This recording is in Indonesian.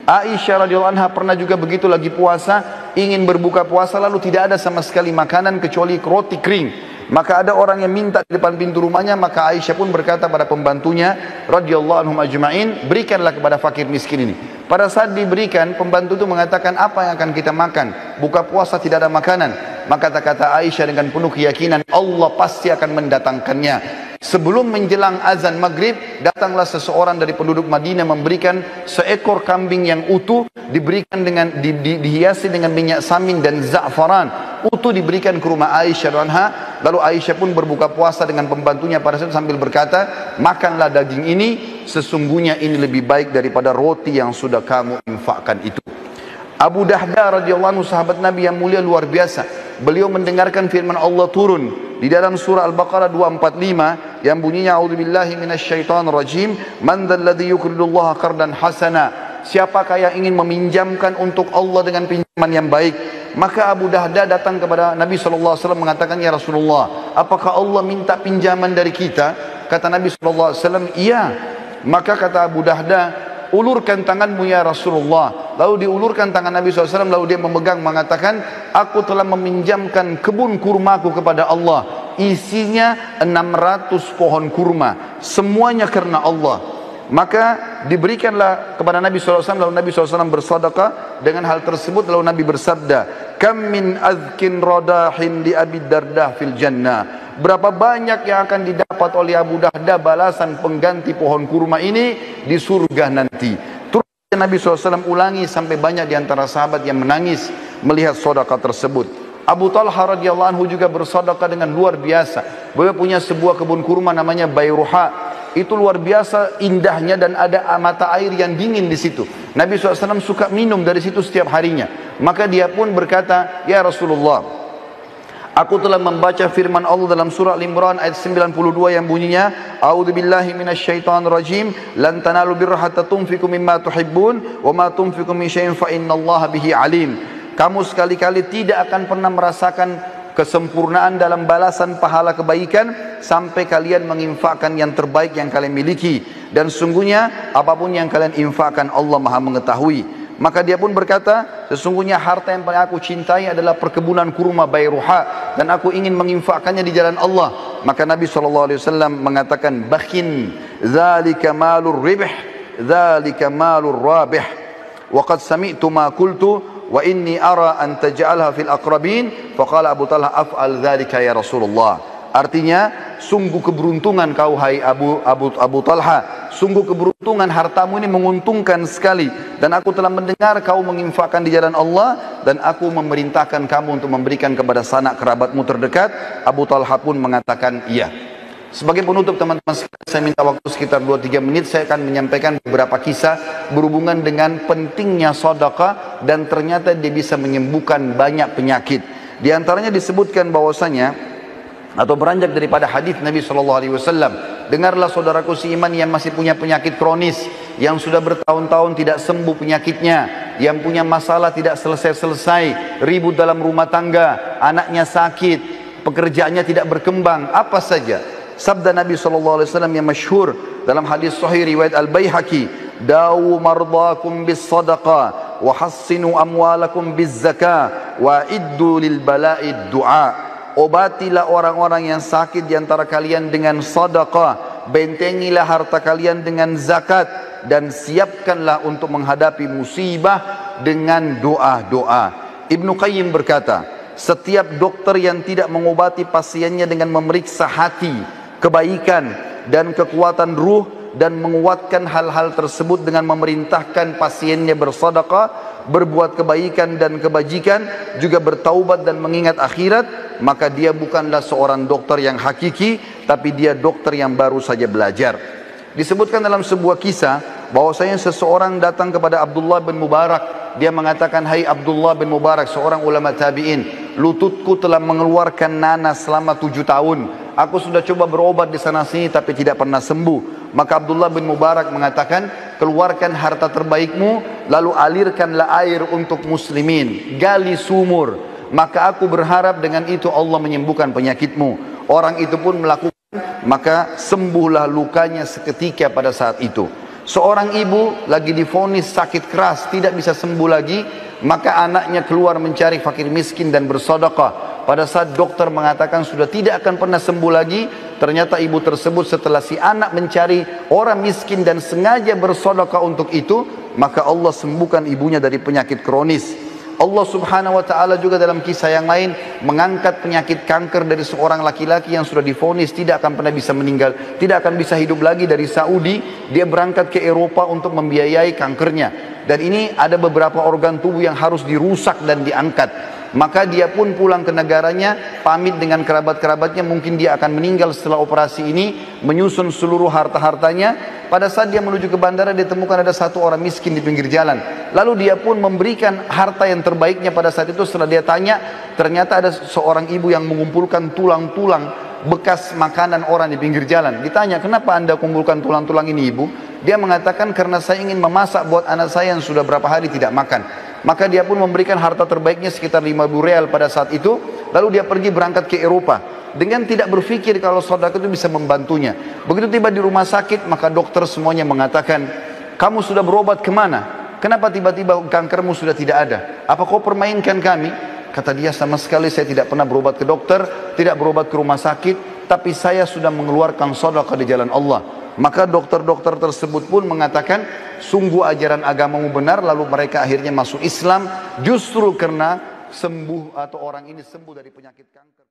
Aisyah radhiyallahu anha pernah juga begitu, lagi puasa, ingin berbuka puasa lalu tidak ada sama sekali makanan kecuali roti kering. Maka ada orang yang minta di depan pintu rumahnya, maka Aisyah pun berkata pada pembantunya radhiyallahu anhum ajma'in, berikanlah kepada fakir miskin ini. Pada saat diberikan, pembantu itu mengatakan, apa yang akan kita makan? Buka puasa tidak ada makanan. Maka kata Aisyah dengan penuh keyakinan, Allah pasti akan mendatangkannya. Sebelum menjelang azan maghrib, datanglah seseorang dari penduduk Madinah memberikan seekor kambing yang utuh, diberikan dengan dihiasi dengan minyak samin dan za'faran. Utuh diberikan ke rumah Aisyah anha. Lalu Aisyah pun berbuka puasa dengan pembantunya pada saat sambil berkata, makanlah daging ini, sesungguhnya ini lebih baik daripada roti yang sudah kamu infakkan itu. Abu Dahda radhiyallahu anhu, sahabat Nabi yang mulia luar biasa. Beliau mendengarkan firman Allah turun di dalam surah Al-Baqarah 245 yang bunyinya, a'udzubillahi minasyaitonir rajim, man dzalladzi yuqridullaha qardan hasana. Siapakah yang ingin meminjamkan untuk Allah dengan pinjaman yang baik? Maka Abu Dahda datang kepada Nabi SAW mengatakan, ya Rasulullah, apakah Allah minta pinjaman dari kita? Kata Nabi SAW, iya. Maka kata Abu Dahda, ulurkan tanganmu ya Rasulullah. Lalu diulurkan tangan Nabi SAW, lalu dia memegang mengatakan, aku telah meminjamkan kebun kurmaku kepada Allah. Isinya 600 pohon kurma, semuanya karena Allah. Maka diberikanlah kepada Nabi SAW, lalu Nabi SAW bersedekah dengan hal tersebut. Lalu Nabi bersabda, kam min azkin radahin di Abi Dardah fil jannah. Berapa banyak yang akan didapat oleh Abu Dahda balasan pengganti pohon kurma ini di surga nanti. Terus Nabi SAW ulangi sampai banyak di antara sahabat yang menangis melihat sedekah tersebut. Abu Talha radhiyallahu anhu juga bersedekah dengan luar biasa. Beliau punya sebuah kebun kurma namanya Bayruha. Itu luar biasa indahnya dan ada mata air yang dingin di situ. Nabi SAW suka minum dari situ setiap harinya. Maka dia pun berkata, ya Rasulullah, aku telah membaca firman Allah dalam surah Al-Imran ayat 92 yang bunyinya, a'udzubillahi minasyaitonir rajim, lan tanalu birra hatta tunfiqu mimma tuhibbun wa ma tunfiqu min syai'in fa innallaha bihi alim. Kamu sekali-kali tidak akan pernah merasakan kesempurnaan dalam balasan pahala kebaikan sampai kalian menginfakkan yang terbaik yang kalian miliki, dan sungguhnya apapun yang kalian infakkan Allah Maha mengetahui. Maka dia pun berkata, sesungguhnya harta yang paling aku cintai adalah perkebunan kurma Bayruha, dan aku ingin menginfakkannya di jalan Allah. Maka Nabi SAW mengatakan, bakhin dzalika malur ribh, dzalika malur rabih, wa qad sami'tu ma qultu wa inni ara an taj'alha fil aqrabin. Faqala Abu Talha, af'al dzalika ya Rasulullah. Artinya, sungguh keberuntungan kau hai Abu Talha, sungguh keberuntungan, hartamu ini menguntungkan sekali, dan aku telah mendengar kau menginfakkan di jalan Allah, dan aku memerintahkan kamu untuk memberikan kepada sanak kerabatmu terdekat. Abu Talha pun mengatakan iya. Sebagai penutup teman-teman, saya minta waktu sekitar 2-3 menit. Saya akan menyampaikan beberapa kisah berhubungan dengan pentingnya sedekah, dan ternyata dia bisa menyembuhkan banyak penyakit. Di antaranya disebutkan bahwasanya, atau beranjak daripada hadis Nabi SAW, dengarlah saudaraku seiman yang masih punya penyakit kronis, yang sudah bertahun-tahun tidak sembuh penyakitnya, yang punya masalah tidak selesai-selesai, ribut dalam rumah tangga, anaknya sakit, pekerjaannya tidak berkembang, apa saja. Sabda Nabi SAW yang masyhur dalam hadis sahih riwayat Al-Baihaqi, dawu mardakum bis sadaqah wa hassinu amwalakum biz zakah wa iddu lil bala'i du'a. Obatilah orang-orang yang sakit di antara kalian dengan sedekah, bentengilah harta kalian dengan zakat, dan siapkanlah untuk menghadapi musibah dengan doa-doa. Ibnu Qayyim berkata, setiap dokter yang tidak mengobati pasiennya dengan memeriksa hati, kebaikan dan kekuatan ruh, dan menguatkan hal-hal tersebut dengan memerintahkan pasiennya bersedekah, berbuat kebaikan dan kebajikan, juga bertaubat dan mengingat akhirat, maka dia bukanlah seorang dokter yang hakiki, tapi dia dokter yang baru saja belajar. Disebutkan dalam sebuah kisah bahwasanya seseorang datang kepada Abdullah bin Mubarak. Dia mengatakan, hai Abdullah bin Mubarak, seorang ulama tabi'in, lututku telah mengeluarkan nanas selama 7 tahun. Aku sudah coba berobat di sana sini tapi tidak pernah sembuh. Maka Abdullah bin Mubarak mengatakan, keluarkan harta terbaikmu, lalu alirkanlah air untuk muslimin, gali sumur, maka aku berharap dengan itu Allah menyembuhkan penyakitmu. Orang itu pun melakukan, maka sembuhlah lukanya seketika pada saat itu. Seorang ibu lagi divonis sakit keras, tidak bisa sembuh lagi, maka anaknya keluar mencari fakir miskin dan bersedekah. Pada saat dokter mengatakan sudah tidak akan pernah sembuh lagi, ternyata ibu tersebut setelah si anak mencari orang miskin dan sengaja bersedekah untuk itu, maka Allah sembuhkan ibunya dari penyakit kronis. Allah subhanahu wa ta'ala juga dalam kisah yang lain mengangkat penyakit kanker dari seorang laki-laki yang sudah divonis tidak akan pernah bisa meninggal, tidak akan bisa hidup lagi. Dari Saudi dia berangkat ke Eropa untuk membiayai kankernya, dan ini ada beberapa organ tubuh yang harus dirusak dan diangkat. Maka dia pun pulang ke negaranya, pamit dengan kerabat-kerabatnya, mungkin dia akan meninggal setelah operasi ini, menyusun seluruh harta-hartanya. Pada saat dia menuju ke bandara, dia temukan ada satu orang miskin di pinggir jalan. Lalu dia pun memberikan harta yang terbaiknya pada saat itu. Setelah dia tanya, ternyata ada seorang ibu yang mengumpulkan tulang-tulang bekas makanan orang di pinggir jalan. Ditanya, kenapa anda kumpulkan tulang-tulang ini ibu? Dia mengatakan, karena saya ingin memasak buat anak saya yang sudah berapa hari tidak makan. Maka dia pun memberikan harta terbaiknya sekitar 5.000 real pada saat itu. Lalu dia pergi berangkat ke Eropa dengan tidak berpikir kalau sedekah itu bisa membantunya. Begitu tiba di rumah sakit, maka dokter semuanya mengatakan, kamu sudah berobat kemana? Kenapa tiba-tiba kankermu sudah tidak ada? Apa kau permainkan kami? Kata dia, sama sekali saya tidak pernah berobat ke dokter, tidak berobat ke rumah sakit, tapi saya sudah mengeluarkan sedekah di jalan Allah. Maka dokter-dokter tersebut pun mengatakan, sungguh ajaran agamamu benar. Lalu mereka akhirnya masuk Islam justru karena sembuh atau orang ini sembuh dari penyakit kanker.